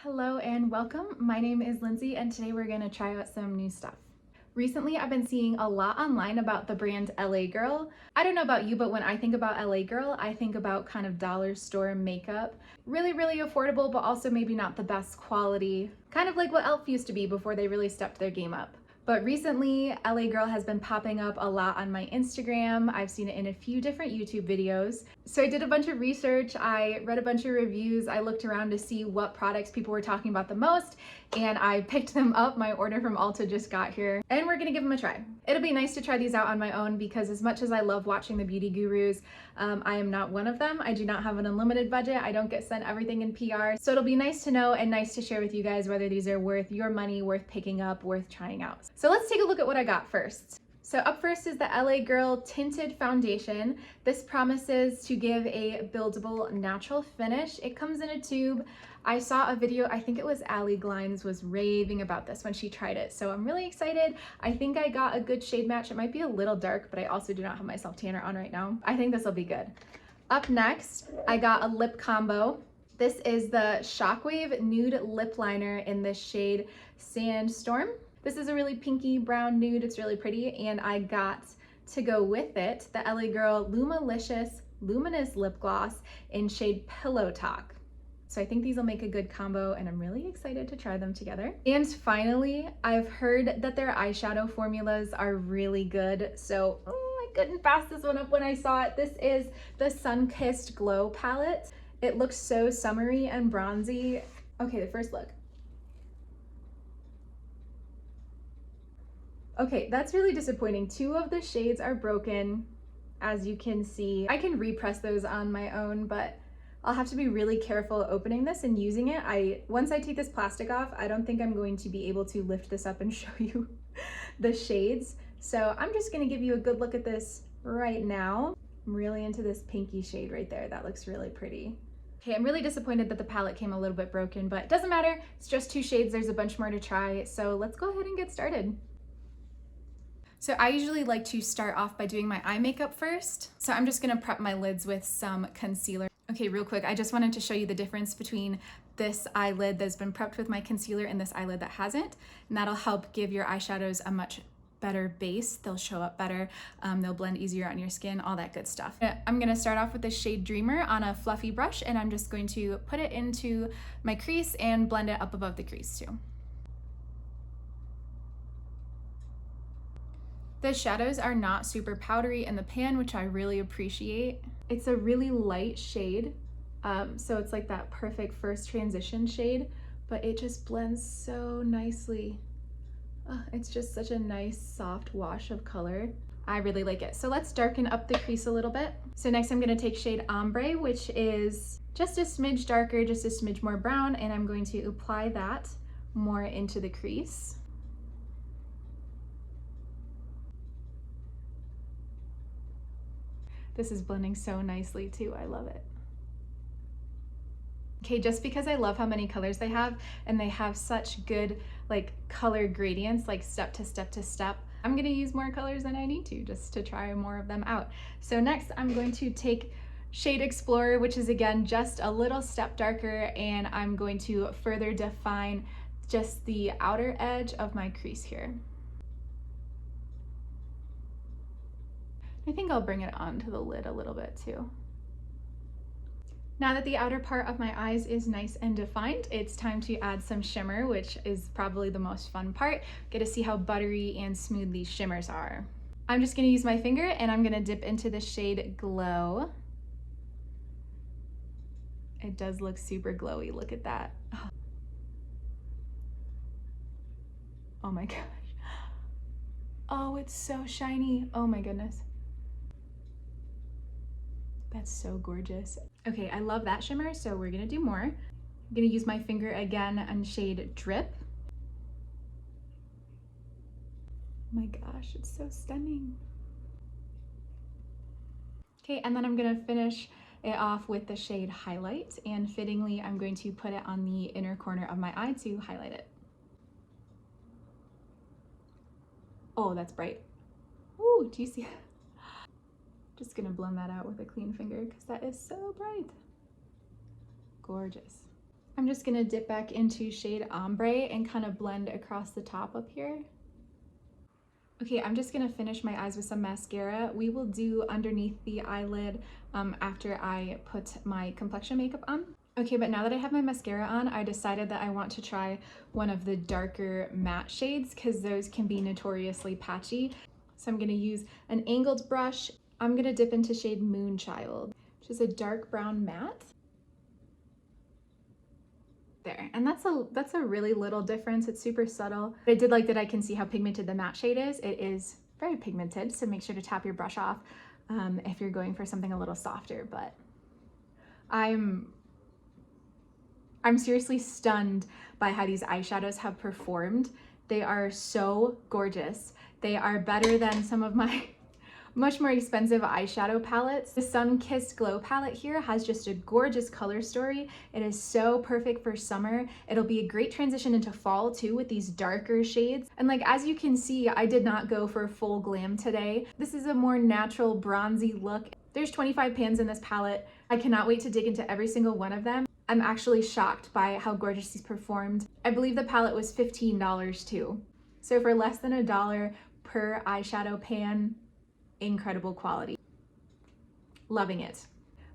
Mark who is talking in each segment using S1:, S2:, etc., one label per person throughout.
S1: Hello and welcome. My name is Lindsay and today we're going to try out some new stuff. Recently, I've been seeing a lot online about the brand LA Girl. I don't know about you, but when I think about LA Girl, I think about kind of dollar store makeup. Really, really affordable, but also maybe not the best quality. Kind of like what e.l.f. used to be before they really stepped their game up. But recently, LA Girl has been popping up a lot on my Instagram. I've seen it in a few different YouTube videos. So I did a bunch of research, I read a bunch of reviews, I looked around to see what products people were talking about the most, and I picked them up. My order from Ulta just got here, and we're gonna give them a try. It'll be nice to try these out on my own because as much as I love watching the beauty gurus, I am not one of them. I do not have an unlimited budget. I don't get sent everything in PR. So it'll be nice to know and nice to share with you guys whether these are worth your money, worth picking up, worth trying out. So let's take a look at what I got first. So up first is the LA Girl Tinted Foundation. This promises to give a buildable natural finish. It comes in a tube. I saw a video, I think it was Allie Glines was raving about this when she tried it. So I'm really excited. I think I got a good shade match. It might be a little dark, but I also do not have my self tanner on right now. I think this will be good. Up next, I got a lip combo. This is the Shockwave Nude Lip Liner in the shade Sandstorm. This is a really pinky brown nude. It's really pretty. And I got to go with it the LA Girl Lumilicious Luminous Lip Gloss in shade Pillow Talk. So I think these will make a good combo and I'm really excited to try them together. And finally, I've heard that their eyeshadow formulas are really good. So I couldn't pass this one up when I saw it. This is the Sunkissed Glow palette. It looks so summery and bronzy. Okay, the first look. Okay, that's really disappointing. Two of the shades are broken, as you can see. I can repress those on my own, but I'll have to be really careful opening this and using it. Once I take this plastic off, I don't think I'm going to be able to lift this up and show you the shades. So I'm just gonna give you a good look at this right now. I'm really into this pinky shade right there. That looks really pretty. Okay, I'm really disappointed that the palette came a little bit broken, but it doesn't matter. It's just two shades. There's a bunch more to try. So let's go ahead and get started. So I usually like to start off by doing my eye makeup first. So I'm just gonna prep my lids with some concealer. Okay, real quick, I just wanted to show you the difference between this eyelid that's been prepped with my concealer and this eyelid that hasn't. And that'll help give your eyeshadows a much better base. They'll show up better, they'll blend easier on your skin, all that good stuff. I'm gonna start off with the shade Dreamer on a fluffy brush and I'm just going to put it into my crease and blend it up above the crease too. The shadows are not super powdery in the pan, which I really appreciate. It's a really light shade, so it's like that perfect first transition shade, but it just blends so nicely. It's just such a nice soft wash of color. I really like it. So let's darken up the crease a little bit. So next I'm gonna take shade Ombre, which is just a smidge darker, just a smidge more brown, and I'm going to apply that more into the crease. This is blending so nicely too, I love it. Okay, just because I love how many colors they have and they have such good like color gradients, like step to step to step, I'm gonna use more colors than I need to just to try more of them out. So next I'm going to take shade Explorer, which is again just a little step darker, and I'm going to further define just the outer edge of my crease here. I think I'll bring it onto the lid a little bit too. Now that the outer part of my eyes is nice and defined, it's time to add some shimmer, which is probably the most fun part. Get to see how buttery and smooth these shimmers are. I'm just gonna use my finger and I'm gonna dip into the shade Glow. It does look super glowy, look at that. Oh my gosh. Oh, it's so shiny, oh my goodness. That's so gorgeous. Okay, I love that shimmer, so we're gonna do more. I'm gonna use my finger again on shade Drip. Oh my gosh, it's so stunning. Okay, and then I'm gonna finish it off with the shade Highlight, and fittingly, I'm going to put it on the inner corner of my eye to highlight it. Oh, that's bright. Ooh, do you see it? Just gonna blend that out with a clean finger because that is so bright. Gorgeous. I'm just gonna dip back into shade Ombre and kind of blend across the top up here. Okay, I'm just gonna finish my eyes with some mascara. We will do underneath the eyelid after I put my complexion makeup on. Okay, but now that I have my mascara on, I decided that I want to try one of the darker matte shades because those can be notoriously patchy. So I'm gonna use an angled brush. I'm gonna dip into shade Moonchild, which is a dark brown matte. There, and that's a really little difference. It's super subtle. I did like that I can see how pigmented the matte shade is. It is very pigmented, so make sure to tap your brush off if you're going for something a little softer. But I'm seriously stunned by how these eyeshadows have performed. They are so gorgeous. They are better than some of my much more expensive eyeshadow palettes. The Sunkissed Glow palette here has just a gorgeous color story. It is so perfect for summer. It'll be a great transition into fall too with these darker shades. And like, as you can see, I did not go for full glam today. This is a more natural bronzy look. There's 25 pans in this palette. I cannot wait to dig into every single one of them. I'm actually shocked by how gorgeous these performed. I believe the palette was $15 too. So for less than $1 per eyeshadow pan, incredible quality. Loving it.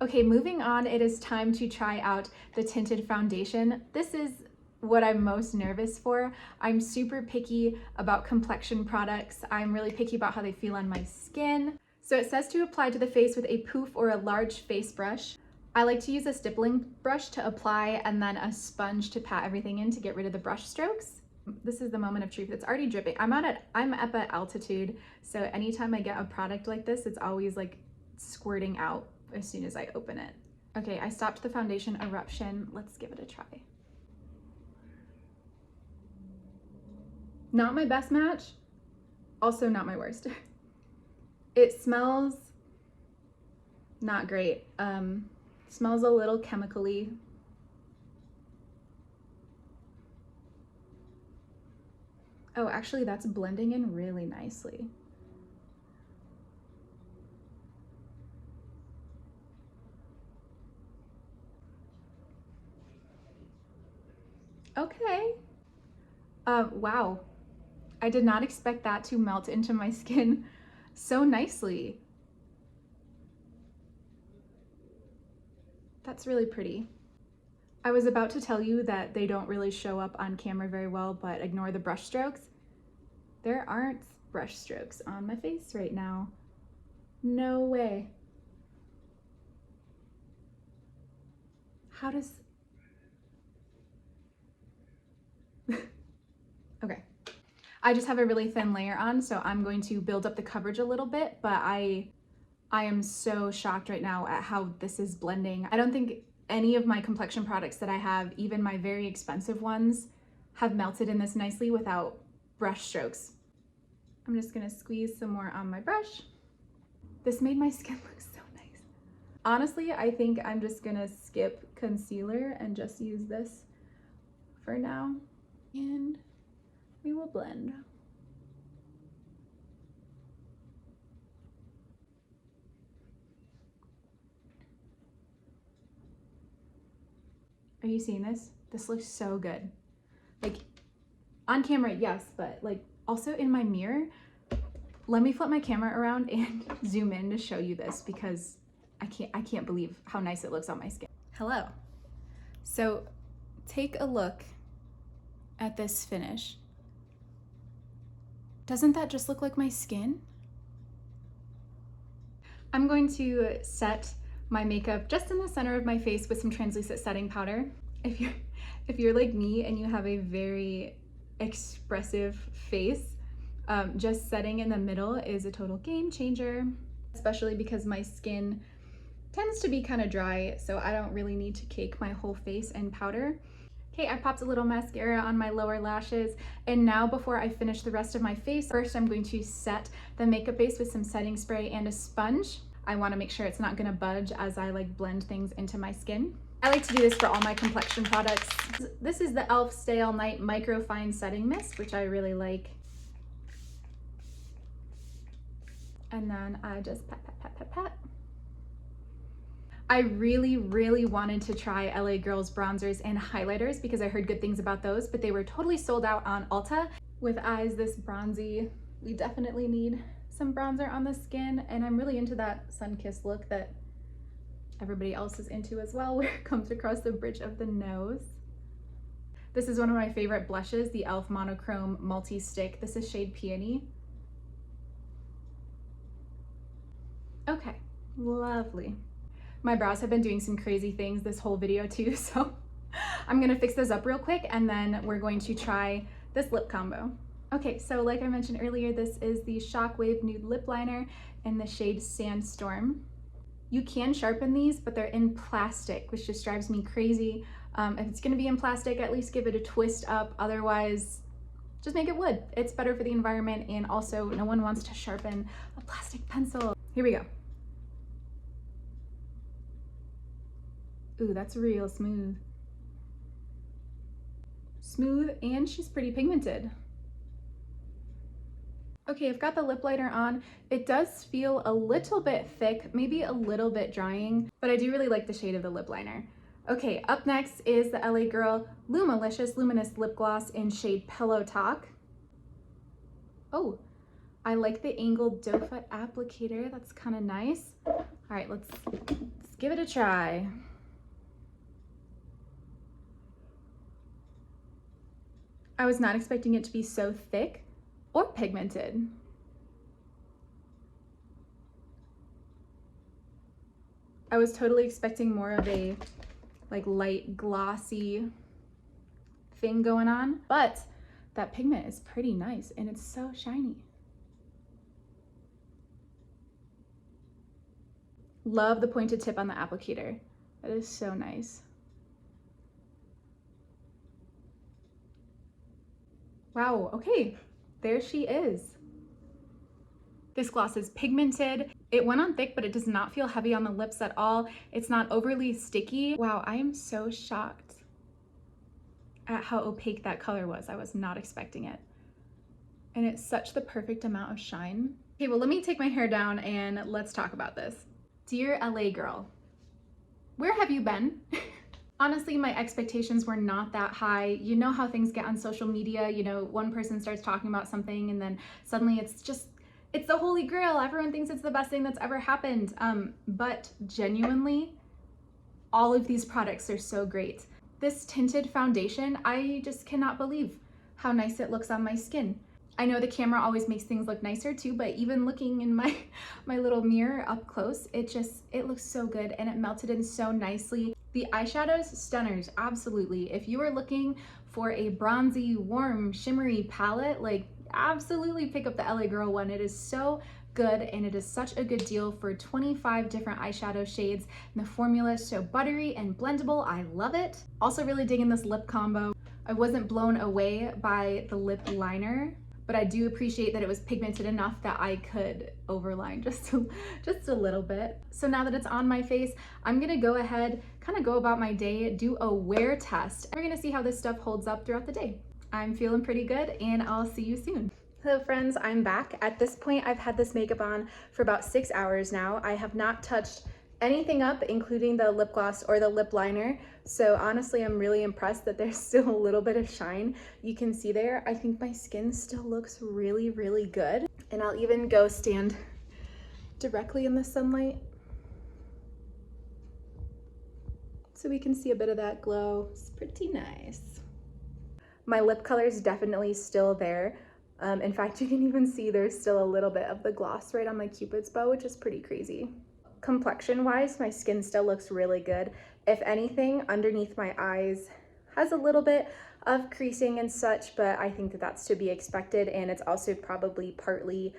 S1: Okay, moving on, it is time to try out the Tinted foundation. This is what I'm most nervous for. I'm super picky about complexion products. I'm really picky about how they feel on my skin. So it says to apply to the face with a poof or a large face brush. I like to use a stippling brush to apply and then a sponge to pat everything in to get rid of the brush strokes. This is the moment of truth. It's already dripping. I'm up at altitude, so anytime I get a product like this, it's always like squirting out as soon as I open it. Okay, I stopped the foundation eruption. Let's give it a try. Not my best match, also not my worst. It smells not great. Smells a little chemically. Oh, actually that's blending in really nicely. Okay. Wow. I did not expect that to melt into my skin so nicely. That's really pretty. I was about to tell you that they don't really show up on camera very well, but ignore the brush strokes. There aren't brush strokes on my face right now. No way. How does... Okay. I just have a really thin layer on, so I'm going to build up the coverage a little bit, but I am so shocked right now at how this is blending. I don't think any of my complexion products that I have, even my very expensive ones, have melted in this nicely without brush strokes. I'm just gonna squeeze some more on my brush. This made my skin look so nice. Honestly, I think I'm just gonna skip concealer and just use this for now, and we will blend. Are you seeing this? This looks so good. Like, on camera, yes, but like also in my mirror. Let me flip my camera around and zoom in to show you this because I can't believe how nice it looks on my skin. Hello. So take a look at this finish. Doesn't that just look like my skin? I'm going to set my makeup just in the center of my face with some translucent setting powder. If you're like me and you have a very expressive face, just setting in the middle is a total game changer, especially because my skin tends to be kind of dry, so I don't really need to cake my whole face in powder. Okay, I popped a little mascara on my lower lashes, and now before I finish the rest of my face, first I'm going to set the makeup base with some setting spray and a sponge. I want to make sure it's not going to budge as I like blend things into my skin. I like to do this for all my complexion products. This is the e.l.f. Stay All Night Micro Fine Setting Mist, which I really like. And then I just pat, pat, pat, pat, pat. I really wanted to try LA Girl's bronzers and highlighters because I heard good things about those, but they were totally sold out on Ulta. With eyes this bronzy, we definitely need some bronzer on the skin, and I'm really into that Sunkissed look that everybody else is into as well, where it comes across the bridge of the nose. This is one of my favorite blushes, the e.l.f. Monochrome Multi-Stick. This is shade Peony. Okay, lovely. My brows have been doing some crazy things this whole video too, so I'm gonna fix those up real quick and then we're going to try this lip combo. Okay, so like I mentioned earlier, this is the Shockwave Nude Lip Liner in the shade Sandstorm. You can sharpen these, but they're in plastic, which just drives me crazy. If it's gonna be in plastic, at least give it a twist up. Otherwise, just make it wood. It's better for the environment, and also no one wants to sharpen a plastic pencil. Here we go. Ooh, that's real smooth. Smooth, and she's pretty pigmented. Okay, I've got the lip liner on. It does feel a little bit thick, maybe a little bit drying, but I do really like the shade of the lip liner. Okay, up next is the LA Girl Lumilicious Luminous Lip Gloss in shade Pillow Talk. Oh, I like the angled doe foot applicator. That's kind of nice. All right, let's give it a try. I was not expecting it to be so thick or pigmented. I was totally expecting more of a like light glossy thing going on, but that pigment is pretty nice and it's so shiny. Love the pointed tip on the applicator. That is so nice. Wow, okay, there she is. This gloss is pigmented. It went on thick, but it does not feel heavy on the lips at all. It's not overly sticky. Wow, I am so shocked at how opaque that color was. I was not expecting it. And it's such the perfect amount of shine. Okay, well, let me take my hair down and let's talk about this. Dear LA Girl, where have you been? Honestly, my expectations were not that high. You know how things get on social media, you know, one person starts talking about something and then suddenly it's the holy grail. Everyone thinks it's the best thing that's ever happened. But genuinely, all of these products are so great. This tinted foundation, I just cannot believe how nice it looks on my skin. I know the camera always makes things look nicer too, but even looking in my little mirror up close, it looks so good and it melted in so nicely. The eyeshadows, stunners, absolutely. If you are looking for a bronzy, warm, shimmery palette, like absolutely pick up the LA Girl one. It is so good and it is such a good deal for 25 different eyeshadow shades. And the formula is so buttery and blendable. I love it. Also really digging this lip combo. I wasn't blown away by the lip liner, but I do appreciate that it was pigmented enough that I could overline just a little bit. So now that it's on my face, I'm gonna go ahead, kind of go about my day, do a wear test. We're gonna see how this stuff holds up throughout the day. I'm feeling pretty good and I'll see you soon. Hello friends, I'm back. At this point, I've had this makeup on for about 6 hours now. I have not touched anything up, including the lip gloss or the lip liner. So honestly, I'm really impressed that there's still a little bit of shine. You can see there, I think my skin still looks really, really good. And I'll even go stand directly in the sunlight so we can see a bit of that glow. It's pretty nice. My lip color is definitely still there. In fact, you can even see there's still a little bit of the gloss right on my Cupid's bow, which is pretty crazy. Complexion wise, my skin still looks really good. If anything, underneath my eyes has a little bit of creasing and such, but I think that that's to be expected, and it's also probably partly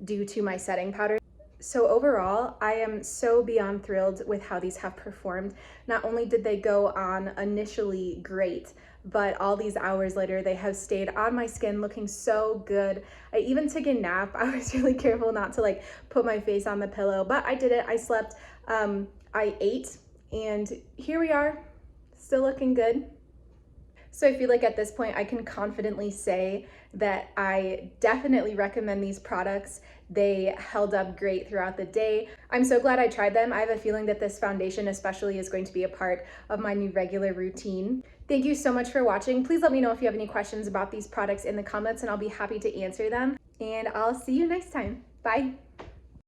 S1: due to my setting powder. So overall, I am so beyond thrilled with how these have performed. Not only did they go on initially great, but all these hours later, they have stayed on my skin looking so good. I even took a nap. I was really careful not to like put my face on the pillow, but I did it. I slept, I ate, and here we are, still looking good. So I feel like at this point I can confidently say that I definitely recommend these products. They held up great throughout the day. I'm so glad I tried them. I have a feeling that this foundation especially is going to be a part of my new regular routine. Thank you so much for watching. Please let me know if you have any questions about these products in the comments and I'll be happy to answer them. And I'll see you next time. Bye.